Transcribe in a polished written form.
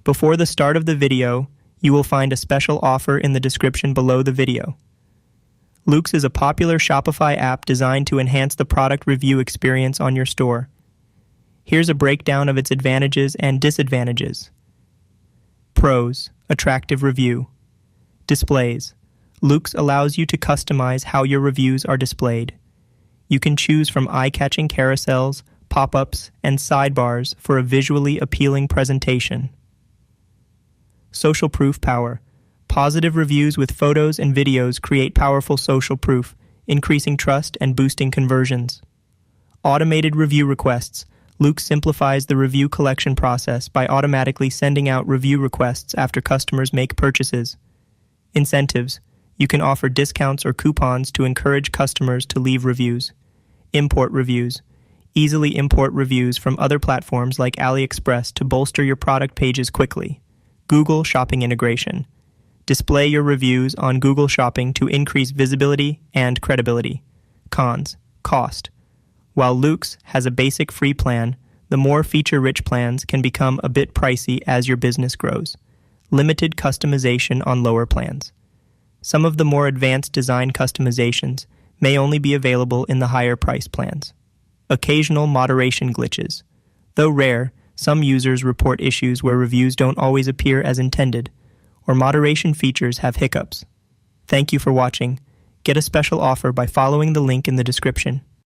Before the start of the video, you will find a special offer in the description below the video. Loox is a popular Shopify app designed to enhance the product review experience on your store. Here's a breakdown of its advantages and disadvantages. Pros: attractive review. Displays. Loox allows you to customize how your reviews are displayed. You can choose from eye-catching carousels, pop-ups, and sidebars for a visually appealing presentation. Social proof power. Positive reviews with photos and videos create powerful social proof, increasing trust and boosting conversions. Automated review requests. Loox simplifies the review collection process by automatically sending out review requests after customers make purchases. Incentives. You can offer discounts or coupons to encourage customers to leave reviews. Import reviews. Easily import reviews from other platforms like AliExpress to bolster your product pages quickly. Google Shopping integration. Display your reviews on Google Shopping to increase visibility and credibility. Cons. Cost. While Loox has a basic free plan, the more feature-rich plans can become a bit pricey as your business grows. Limited customization on lower plans. Some of the more advanced design customizations may only be available in the higher price plans. Occasional moderation glitches. Though rare, some users report issues where reviews don't always appear as intended, or moderation features have hiccups. Thank you for watching. Get a special offer by following the link in the description.